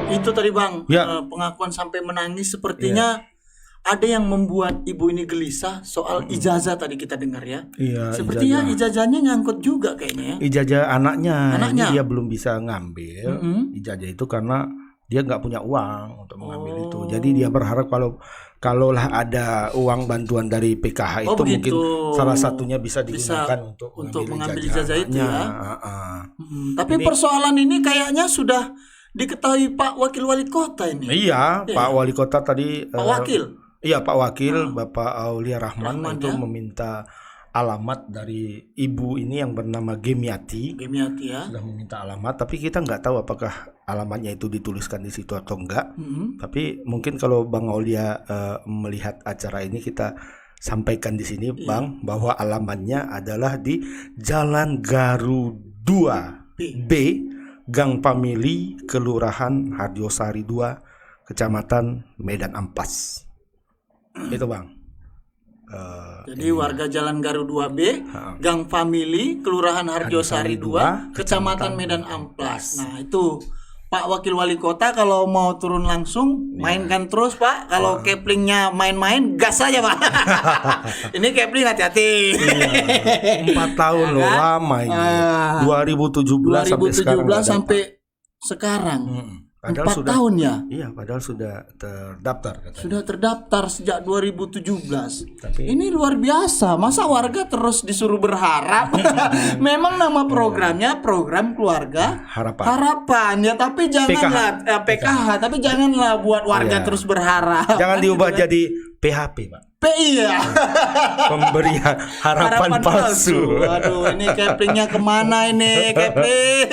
Itu tadi Bang, Ya. pengakuan sampai menangis sepertinya ada yang membuat ibu ini gelisah soal ijazah tadi kita dengar ya. Iya, Sepertinya ijazahnya nyangkut juga kayaknya ya. ijazah anaknya. Anaknya. Ini dia belum bisa ngambil ijazah itu karena dia nggak punya uang untuk mengambil itu. Jadi dia berharap kalaulah ada uang bantuan dari PKH itu mungkin salah satunya bisa digunakan untuk mengambil ijazah itu ya. Tapi Ini- persoalan ini kayaknya sudah diketahui Pak Wakil Wali Kota ini. Iya, Pak Wali Kota tadi. Pak Wakil. Iya, Pak Wakil, Bapak Aulia Rahman itu ya. meminta alamat dari ibu ini yang bernama Gemiati. Gemiati ya. Sudah meminta alamat, tapi kita nggak tahu apakah alamatnya itu dituliskan di situ atau enggak. Tapi mungkin kalau Bang Aulia melihat acara ini, kita sampaikan di sini, Bang, bahwa alamatnya adalah di Jalan Garu 2 B, Gang Famili, Kelurahan Harjosari 2, Kecamatan Medan Amplas. Itu Bang. Jadi warga Jalan Garu 2B, Gang Famili, Kelurahan Harjosari 2, Kecamatan Medan Amplas. Nah, itu Pak Wakil Wali Kota kalau mau turun langsung mainkan terus Pak. Kalau caplingnya main-main, gas aja Pak. Ini capling hati-hati. 4 tahun loh, lama ini. 2017 sampai sekarang. 2017 sampai sekarang. Padahal 4 tahun ya. Iya, padahal sudah terdaftar katanya. Sudah terdaftar sejak 2017. Tapi- ini luar biasa. Masa warga terus disuruh berharap? Memang nama programnya Program Keluarga Harapan. ya, tapi janganlah PKH, tapi janganlah buat warga Iya. terus berharap. Jangan Kan diubah gitu kan. jadi PHP, Pak. PI ya. Pemberi harapan palsu. Aduh, ini caplingnya kemana ini capling?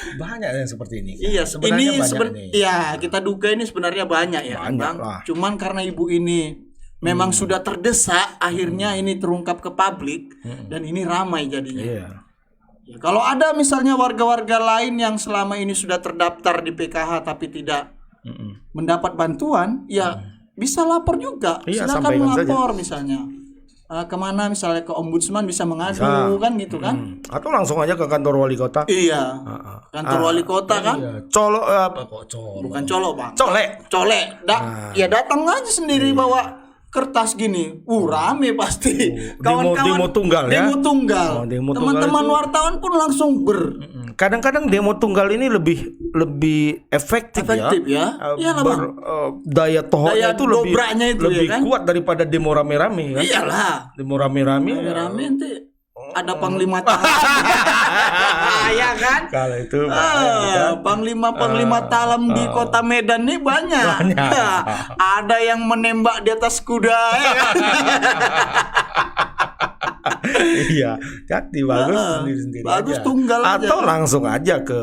Banyak yang seperti ini. Iya, sebenarnya ini banyak nih. iya, kita duga ini sebenarnya banyak ya, Banyak Bang. lah. Cuman karena ibu ini memang sudah terdesak, akhirnya ini terungkap ke publik dan ini ramai jadinya. Iya. Ya, kalau ada misalnya warga-warga lain yang selama ini sudah terdaftar di PKH tapi tidak mendapat bantuan, ya bisa lapor juga. Iya, Silakan sampaikan melapor misalnya. Kemana misalnya ke ombudsman bisa mengadu kan gitu kan? Atau langsung aja ke kantor wali kota. Iya. Kantor wali kota kan? Iya. Colok apa kok colok? Bukan colok, Bang. Colek. Colek. Ya datang aja sendiri bawa kertas gini. Rame pasti. Demo tunggal ya? Demo tunggal. Oh, demo tunggal Teman-teman itu- wartawan pun langsung Kadang-kadang demo tunggal ini lebih efektif ya. Iyalah, Bang. Daya tohoknya Daya itu lebih dobraknya itu, lebih ya kan? kuat daripada demo rame-rame kan? Iyalah. Demo rame-rame. Rame nanti ada panglima talam. Ya kan? Kalau itu kan? Panglima talam di kota Medan nih banyak. Ada yang menembak di atas kuda ya kan? Iya, jadi bagus sendiri-sendiri bagus aja. tunggal aja. Atau langsung aja ke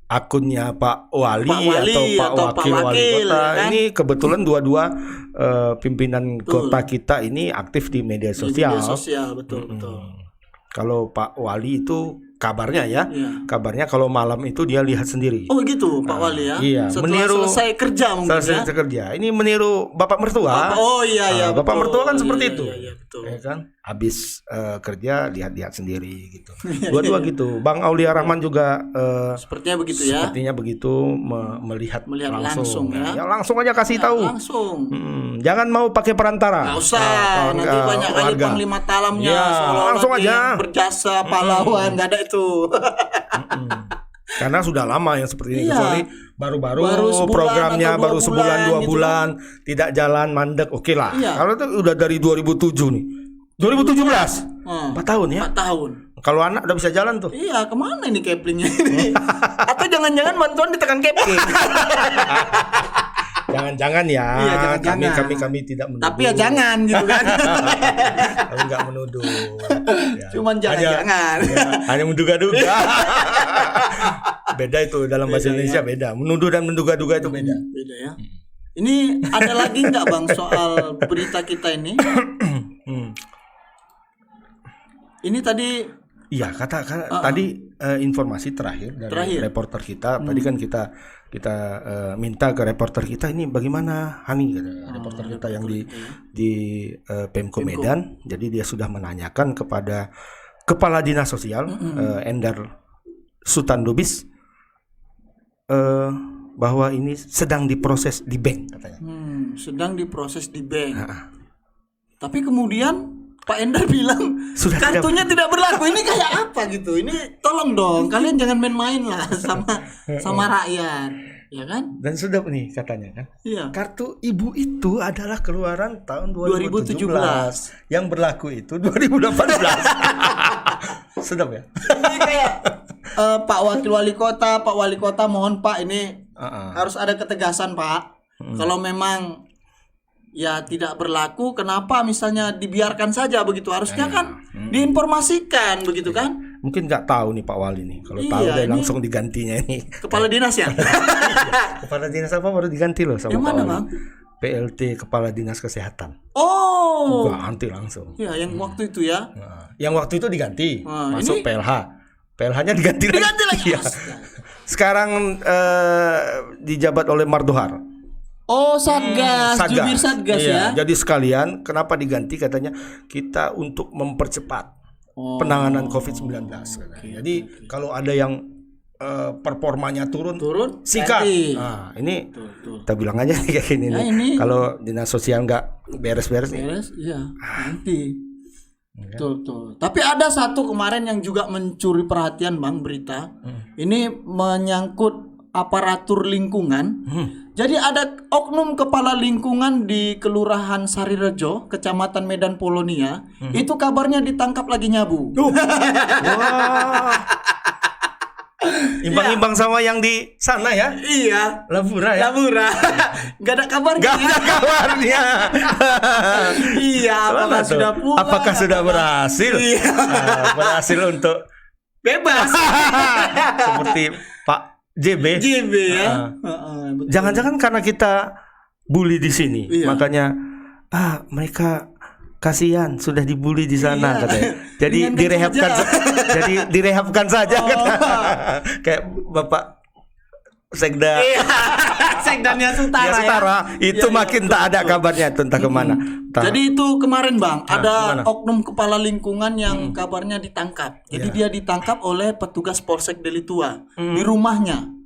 akunnya Pak Wali, atau Pak Wakil Wali Kota. kan? Ini kebetulan dua-dua pimpinan kota kita ini aktif di media sosial. Media sosial betul. Kalau Pak Wali itu kabarnya ya, Iya. kabarnya kalau malam itu dia lihat sendiri. Oh gitu Pak Wali ya. Iya, Setelah selesai kerja mungkin ya. Selesai kerja. Ini meniru Bapak mertua. Oh iya Bapak betul. mertua kan seperti Iya, itu. Iya, betul. Ya kan? Habis kerja lihat-lihat sendiri gitu. Dua-dua gitu. Bang Aulia Rahman juga Sepertinya begitu ya. sepertinya begitu melihat langsung ya. Ya langsung aja kasih tahu. Langsung. Jangan mau pakai perantara. Nggak usah. Nanti banyak kali warga. panglima talamnya Ya, seolah-olah langsung dia aja. yang berjasa pahlawan, nggak ada itu. Karena sudah lama yang seperti ini, Iya. kecuali baru-baru Baru sebulan programnya atau baru 2 sebulan bulan 2 gitu bulan tidak jalan mandek, oke lah. Iya. Kalau itu udah dari 2007 nih. 2017. 4 tahun ya. 4 tahun. Kalau anak udah bisa jalan tuh. Iya, kemana ini keplingnya ini? Atau jangan-jangan bantuan ditekan kepling? Jangan-jangan ya. Iya, jangan-jangan. Kami tidak menuduh. Tapi ya jangan gitu kan. Kami nggak menuduh. Ya. Cuman jangan-jangan. Hanya menduga-duga. Beda itu dalam bahasa Indonesia beda. Menuduh dan menduga-duga itu beda. Beda ya. Ini ada lagi nggak Bang soal berita kita ini? Ini tadi Iya, tadi informasi terakhir dari reporter kita. Tadi kan kita minta ke reporter kita ini bagaimana Hani, kata reporter kita yang di Pemko Medan. Jadi dia sudah menanyakan kepada Kepala Dinas Sosial Endar Sutandubis bahwa ini sedang diproses di bank katanya. sedang diproses di bank. Tapi kemudian Pak Endar bilang Sudah kartunya tidak berlaku. Ini kayak apa gitu? Ini tolong dong, kalian jangan main-main lah sama rakyat, ya kan? Dan sudah nih katanya kan. Iya. Kartu ibu itu adalah keluaran tahun 2017. 2017. Yang berlaku itu 2018. Sedap ya? Ini kayak Pak Wakil Wali Kota, Pak Wali Kota mohon Pak ini harus ada ketegasan Pak. Kalau memang ya tidak berlaku, kenapa misalnya dibiarkan saja begitu? Harusnya kan diinformasikan begitu kan? Mungkin nggak tahu nih Pak Wali nih. Kalau tahu Iya, dia ini langsung digantinya ini. Kepala dinas ya? Kepala dinas apa baru diganti loh sama Yang Pak mana, Wali. Bang? PLT Kepala Dinas Kesehatan. Oh. Ganti langsung. Ya, yang waktu itu ya. Nah, yang waktu itu diganti, masuk ini- PLH. PLH-nya diganti lagi. Diganti lagi. Iya. Sekarang dijabat oleh Mardohar. Oh, Satgas, jubir Satgas Iya, ya. jadi sekalian kenapa diganti katanya kita untuk mempercepat penanganan COVID-19 katanya. Jadi kalau ada yang performanya turun sikat. ganti. Nah, ini Betul. kita bilang aja kayak gini Nah, nih. ini- Kalau dinas sosial nggak beres-beres nih. Beres, iya, nanti. Betul. Tapi ada satu kemarin yang juga mencuri perhatian Bang berita. Ini menyangkut aparatur lingkungan. Jadi ada oknum kepala lingkungan di Kelurahan Sarirejo, Kecamatan Medan Polonia. Itu kabarnya ditangkap lagi nyabu. Wah. Imbang-imbang sama yang di sana ya. Iya. Labura ya. Labura. Gak ada kabarnya. Gak ada kabarnya. Iya, apakah sudah pulang? Apakah sudah berhasil? Iya. Berhasil untuk Bebas. seperti Pak JB. JB ya. Jangan-jangan karena kita bully di sini, Iya. makanya mereka kasihan sudah dibully di sana Iya. katanya. Jadi Dengan direhabkan kencang jadi direhabkan saja kata. Kayak Bapak Sekda Iya. Sekdannya Sutara. ya setara itu Iya, makin betul, tak ada betul. kabarnya itu entah kemana. Entah- Jadi itu kemarin Bang, ada gimana? oknum kepala lingkungan yang kabarnya ditangkap. Jadi Iya. dia ditangkap oleh petugas Polsek Delitua di rumahnya.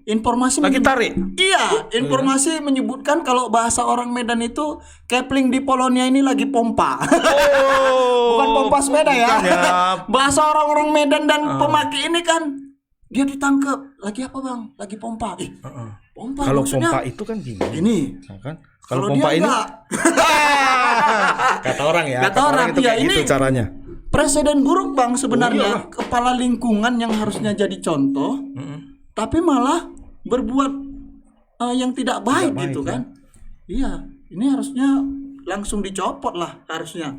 Informasi lagi menyebut- tarik. Iya, informasi menyebutkan kalau bahasa orang Medan itu kepling di Polonia ini lagi pompa. Bukan pompa sepeda ya. bukan ya. Bahasa orang-orang Medan dan pemakai ini kan dia ditangkap. Lagi apa Bang? Lagi pompa. Pompa Kalau maksudnya pompa itu kan gini. ini. Ya kan? Kalau Kalau pompa dia ini enggak. kata orang ya. Kata orang, itu iya, kayak gitu ini- caranya. Presiden buruk Bang Oh, sebenarnya. Kepala lingkungan yang harusnya jadi contoh, tapi malah berbuat yang tidak baik gitu kan. Iya, ini harusnya langsung dicopot lah harusnya.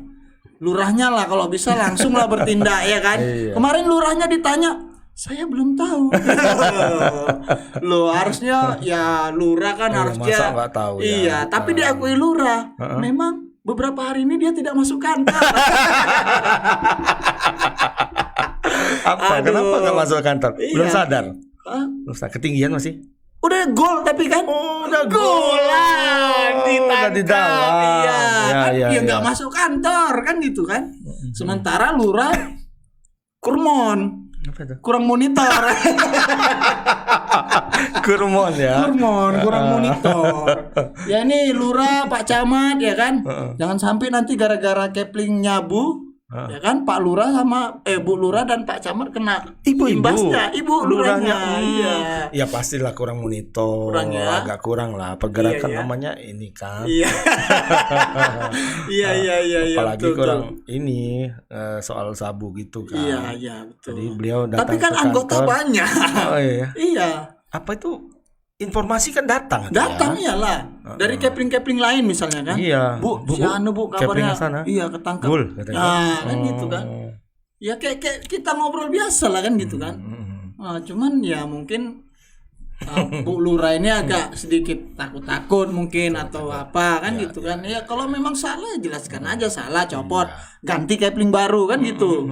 Lurahnya lah kalau bisa langsung lah bertindak ya kan. Iya. Kemarin lurahnya ditanya, saya belum tahu. Loh harusnya ya lurah kan Iya, harusnya. masa nggak tahu ya? Iya, tapi diakui lurah. Memang beberapa hari ini dia tidak masuk kantor. Apa? Aduh. Kenapa nggak masuk kantor? Belum Iya. sadar. Hah? Belum sadar. Ketinggian masih? Udah gol tapi kan udah gol lah udah di dalam. iya Ya, kan ya, dia nggak ya. masuk kantor kan gitu kan sementara lurah kurmon Apa itu? kurang monitor Kurmon ya. kurang monitor ya ini lurah Pak Camat ya kan jangan sampai nanti gara-gara kepling nyabu ya kan Pak Lurah sama Bu Lurah dan Pak Camat kena imbasnya ibu lurahnya iya Ya pastilah kurang monitor. Kurang ya. Agak kurang lah pergerakan Iya, iya. namanya ini kan. iya iya Apalagi betul, kurang betul. ini soal sabu gitu kan. Iya betul. Jadi beliau datang Tapi kan ke anggota kantor. banyak. Oh iya. Iya, Apa itu? Informasi kan datang. datang ya. iyalah. Dari kepling-kepling lain misalnya kan. Iya. Bu, si Anu Bu kepling kabarnya. sana. Iya, ketangkap. Gul katanya. Nah, kan gitu kan. Oh. Ya kayak kita ngobrol biasa lah kan gitu kan. Cuman ya mungkin Bu Lurah ini agak sedikit takut-takut mungkin atau apa kan gitu kan. Ya kalau memang salah jelaskan aja salah, copot, ganti kepling baru kan gitu.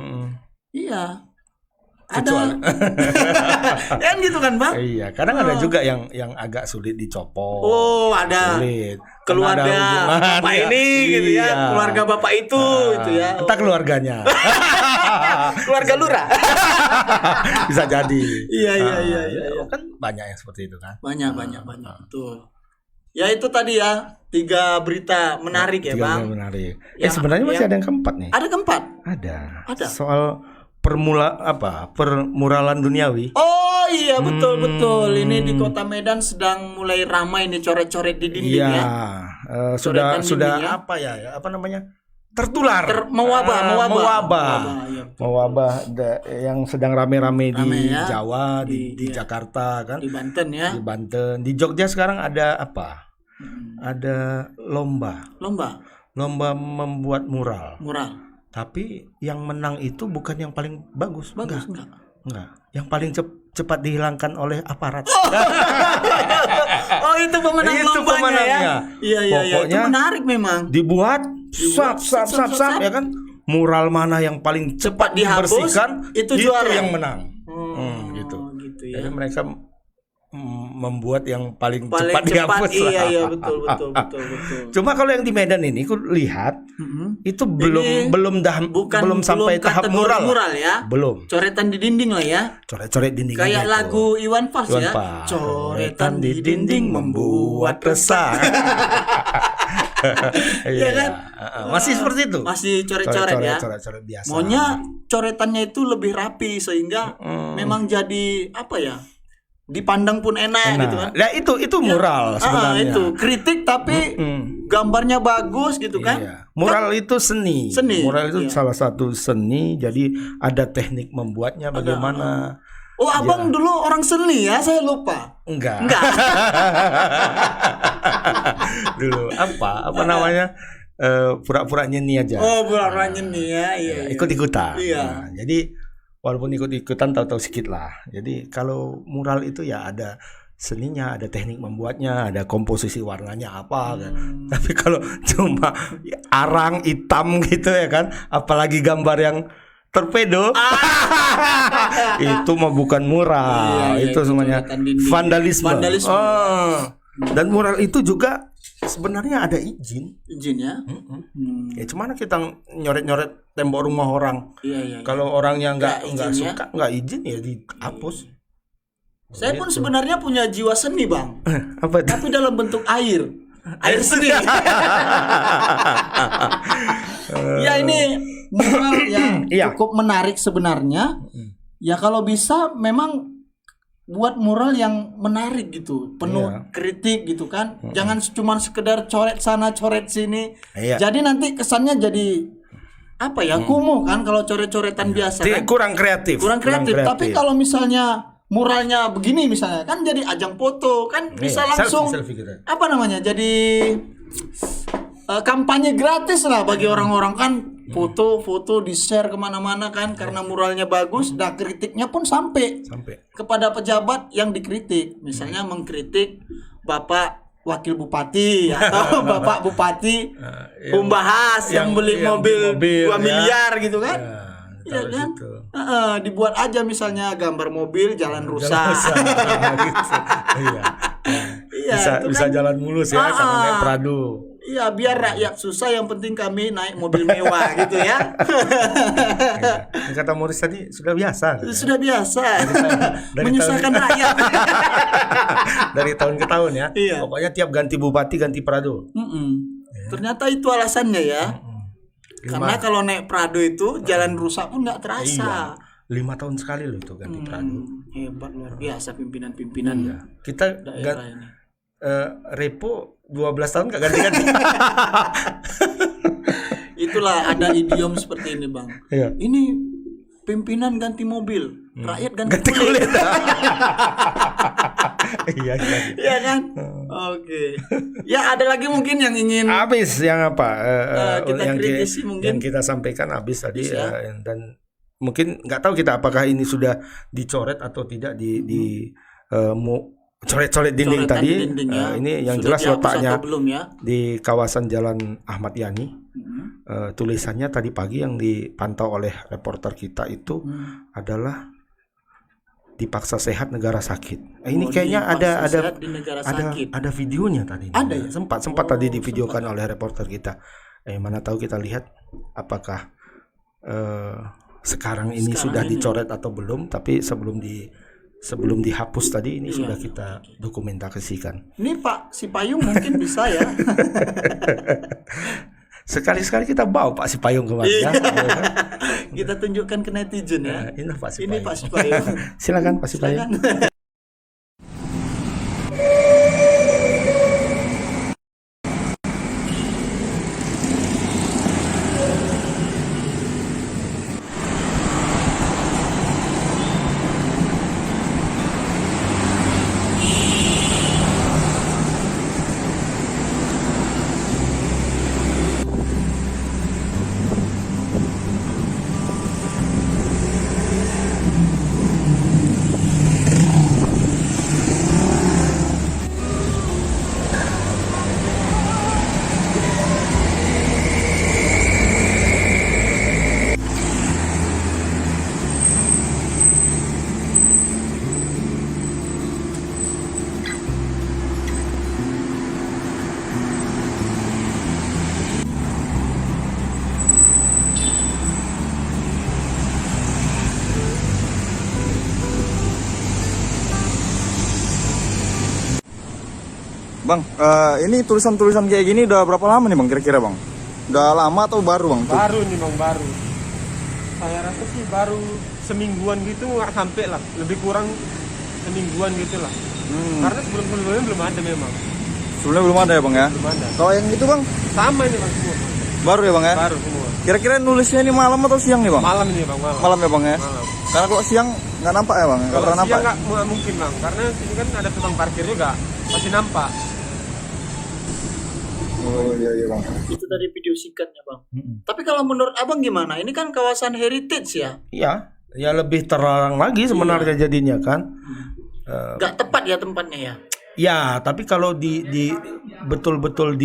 Iya. Ada kan gitu kan Bang? Iya, kadang ada juga yang agak sulit dicopot. Oh ada Sulit. keluarga Karena ada hubungan, bapak ya. ini gitu ya, Iya. keluarga bapak itu gitu ya. Entah keluarganya. Keluarga lurah. Bisa jadi. Iya. Kan banyak yang seperti itu kan. Banyak betul. Ya itu tadi ya 3 berita menarik ya Tiga Bang. yang menarik. Yang- Sebenarnya masih yang- ada yang keempat nih. Ada keempat. Ada. Soal permuralan duniawi. Oh iya betul. Ini di Kota Medan sedang mulai ramai nih coret-coret di dinding Iya, ya. sudah Coretan sudah dinding ya. apa ya? Apa namanya? Tertular. Mewabah. Iya. Mewabah yang sedang rame-rame di Rame ya. Jawa, di Iya. Jakarta kan, Di Banten ya. di Banten, di Jogja sekarang ada apa? Ada lomba membuat mural. Tapi yang menang itu bukan yang paling bagus. Bagus enggak? Enggak. Yang paling cepat dihilangkan oleh aparat. Oh itu pemenang Itu lombanya pemenangnya. ya. Iya. Itu Pokoknya menarik memang. Dibuat sap ya kan. Mural mana yang paling cepat dihapus, dibersihkan itu juara. yang menang. Gitu. Gitu ya. Jadi mereka membuat yang paling Paling cepat dihapus lah. Iya betul. Cuma kalau yang di Medan ini aku lihat itu belum sampai tahap kategori mural. ya. Belum. Coretan di dinding lah ya. Coret-coret dinding. Kayak gitu. lagu Iwan Fals ya. Fals. Coretan di dinding membuat resah. Iya kan? Masih seperti itu. Masih coret-coret ya. Coret-coret biasa. Maunya coretannya itu lebih rapi sehingga memang jadi apa ya? Dipandang pun enak gitu kan. Nah, itu mural sebenarnya. Itu kritik tapi gambarnya bagus gitu kan. Iya. Mural itu seni. Mural itu salah satu seni. Jadi ada teknik membuatnya bagaimana. Oh, abang dulu orang seni ya? Saya lupa. Enggak. Dulu apa namanya? Pura-pura nyeni aja. Oh, pura-pura nyeni ya. Iya. Ikut-ikutan. Iya. Jadi walaupun ikut-ikutan tahu-tahu sedikit lah. Jadi kalau mural itu ya ada seninya, ada teknik membuatnya, ada komposisi warnanya apa kan. Tapi kalau cuma arang hitam gitu ya kan, apalagi gambar yang torpedo, itu mah bukan mural, itu semuanya vandalisme. Dan mural itu juga sebenarnya ada izin ya. Ya cuman kita nyoret-nyoret tembok rumah orang. Kalau orangnya nggak suka, nggak izin ya dihapus. Saya pun sebenarnya punya jiwa seni, Bang. Apa itu? Tapi dalam bentuk air seni. Ya ini mural yang cukup menarik sebenarnya. Ya kalau bisa memang buat mural yang menarik gitu, penuh kritik gitu kan. Jangan cuma sekedar coret sana coret sini. Jadi nanti kesannya jadi apa ya, kumuh kan kalau coret-coretan biasa kan. Kurang kreatif. Tapi kalau misalnya muralnya begini misalnya kan jadi ajang foto kan, bisa langsung selfie gitu. Apa namanya, jadi kampanye gratis lah bagi orang-orang kan, foto-foto di share kemana-mana kan, karena muralnya bagus. Nah kritiknya pun sampai kepada pejabat yang dikritik, misalnya mengkritik Bapak Wakil Bupati atau Bapak Bupati Umbahas yang beli mobil 2 miliar gitu kan. Iya kan? Gitu. Dibuat aja misalnya gambar mobil jalan rusak. Bisa jalan mulus ya karena naik Prado. Iya, biar rakyat susah, yang penting kami naik mobil mewah gitu ya. Kata Morris tadi sudah biasa. Sudah biasa. Menyusahkan rakyat. Dari tahun ke tahun ya. Pokoknya tiap ganti bupati ganti Prado. Ternyata itu alasannya ya. Karena kalau naik Prado itu jalan rusak pun nggak terasa. 5 tahun sekali loh itu ganti Prado. Hebat, luar biasa pimpinan-pimpinan. Kita Repo 12 tahun gak ganti-ganti. Itulah ada idiom seperti ini, Bang. Ini pimpinan ganti mobil, rakyat ganti kulit. Iya kan? Oke. Ya ada lagi mungkin yang ingin habis yang apa? Kita kritisi mungkin. Yang kita sampaikan habis tadi dan mungkin nggak tahu kita apakah ini sudah dicoret atau tidak di coret-coret dinding tadi. Ini yang jelas letaknya di kawasan Jalan Ahmad Yani. Tulisannya tadi pagi yang dipantau oleh reporter kita itu adalah dipaksa sehat negara sakit. Ini kayaknya ada videonya tadi. Ada ya? Sempat tadi divideokan oleh reporter kita. Mana tahu kita lihat apakah sekarang ini sudah dicoret atau belum, tapi sebelum dihapus tadi ini sudah kita dokumentasikan. Ini Pak Sipayung mungkin bisa ya. Sekali-sekali kita bawa Pak Sipayung kemari ya. Kita tunjukkan ke netizen ya. Ini Pak Sipayung. Ini Pak Sipayung. Silakan Pak Sipayung. Bang, ini tulisan-tulisan kayak gini udah berapa lama nih Bang kira-kira Bang? Udah lama atau baru Bang? Baru nih Bang, baru. Saya rasa sih baru semingguan gitu, nggak sampai lah. Lebih kurang semingguan gitu lah. Karena sebelum-sebelumnya belum ada memang. Sebelumnya belum ada ya Bang ya? Belum ada. Kalau yang itu Bang? Sama ini Bang semua. Baru ya Bang ya? Baru semua. Kira-kira nulisnya ini malam atau siang nih Bang? Malam ini Bang, malam. Malam ya Bang ya? Malam. Karena kalau siang nggak nampak ya Bang? Kalau siang nampak nggak mungkin Bang, karena sini kan ada tukang parkir juga, masih nampak. Oh iya Bang. Itu tadi video singkatnya Bang. Tapi kalau menurut Abang gimana? Ini kan kawasan heritage ya? Iya, ya lebih terang lagi sebenarnya jadinya kan. Gak tepat ya tempatnya ya. Ya, tapi kalau betul-betul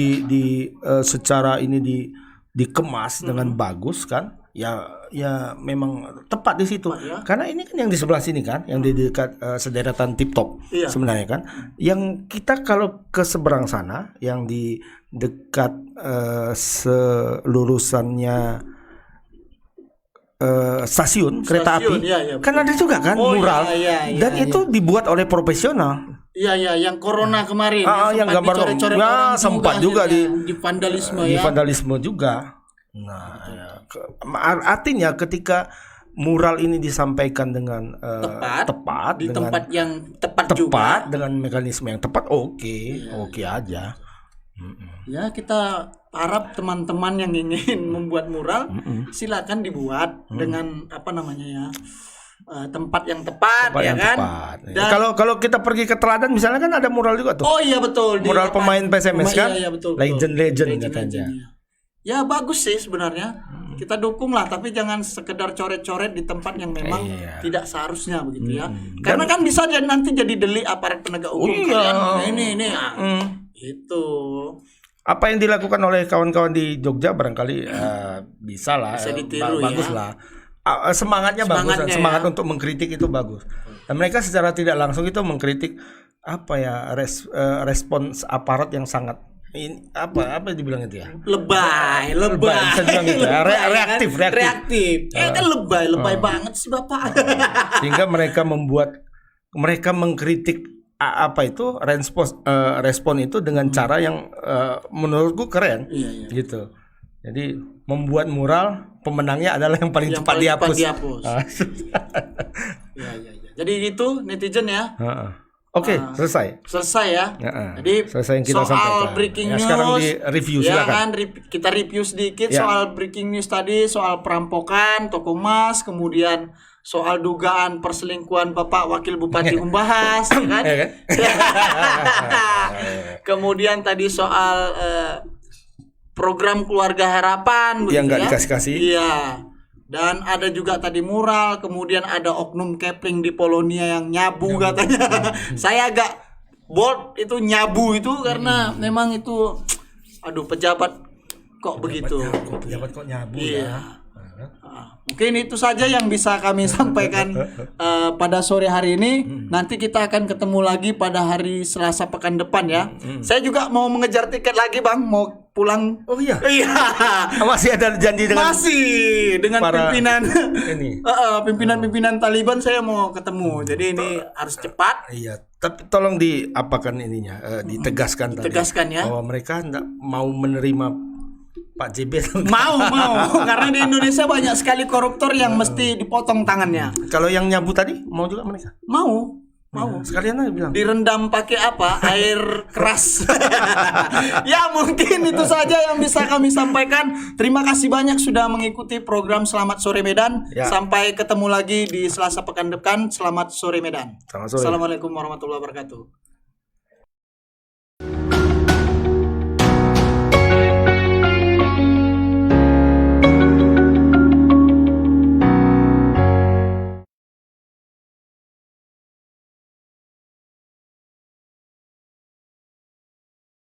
secara ini dikemas dengan bagus kan, ya memang tepat di situ. ya. Karena ini kan yang di sebelah sini kan, yang di dekat sederetan Tip Top sebenarnya kan. Yang kita kalau ke seberang sana, yang di dekat selurusannya stasiun kereta api, kan ada juga kan mural, dan itu dibuat oleh profesional. Iya, yang corona kemarin. Yang gambar coret-coret sempat juga di vandalisme di ya. vandalisme juga. Nah, artinya ketika mural ini disampaikan dengan tepat di dengan tempat yang tepat juga, dengan mekanisme yang tepat, oke aja. Ya, kita harap teman-teman yang ingin membuat mural silakan dibuat dengan apa namanya ya, tempat yang tepat, ya kan. Dan kalau kita pergi ke Teladan misalnya kan ada mural juga tuh. Oh iya betul. Mural pemain PSMS kan. Iya, betul. Legend katanya. Ya bagus sih sebenarnya. Kita dukung lah, tapi jangan sekedar coret-coret di tempat yang memang tidak seharusnya begitu ya. Karena kan bisa nanti jadi delik aparat penegak hukum. Ini itu. Apa yang dilakukan oleh kawan-kawan di Jogja barangkali bisa ditiru, bagus lah. Semangatnya bagus, semangat untuk mengkritik itu bagus. Dan mereka secara tidak langsung itu mengkritik respons aparat yang sangat apa dibilang itu ya? Lebay. Bisa dibilang gitu ya. Reaktif. Kan lebay banget sih Bapak. Sehingga mereka mengkritik respon itu dengan cara yang menurutku keren. Gitu. Jadi membuat mural pemenangnya adalah yang paling cepat dihapus. Jadi itu netizen ya. Oke, selesai ya. Jadi selesai yang kita soal sampaikan. Breaking news. Sekarang di review silakan. Kan, kita review sedikit soal breaking news tadi, soal perampokan toko emas, kemudian soal dugaan perselingkuhan Bapak Wakil Bupati Umbahas, kan? Kemudian tadi soal program Keluarga Harapan yang nggak dikasih-kasih. Iya. Dan ada juga tadi mural, kemudian ada oknum Kepling di Polonia yang nyabu katanya. Saya agak bold itu nyabu itu karena memang itu pejabat kok begitu. Pejabat kok nyabu ya. Mungkin itu saja yang bisa kami sampaikan pada sore hari ini. Nanti kita akan ketemu lagi pada hari Selasa pekan depan ya. Saya juga mau mengejar tiket lagi Bang, mau pulang. Oh iya. Iya. Masih ada janji dengan pimpinan ini. Pimpinan Taliban saya mau ketemu. Jadi ini harus cepat. Iya. Tapi tolong diapakan ininya, ditegaskan tadi. Ya. Bahwa mereka enggak mau menerima Pak JB. Mau karena di Indonesia banyak sekali koruptor yang mesti dipotong tangannya. Kalau yang nyabu tadi mau juga mereka? Mau. Sekalian aja bilang. Direndam pakai apa? Air keras. Ya mungkin itu saja yang bisa kami sampaikan. Terima kasih banyak sudah mengikuti program Selamat Sore Medan. Sampai ketemu lagi di Selasa pekan depan. Selamat sore Medan. Selamat sore. Assalamualaikum warahmatullahi wabarakatuh.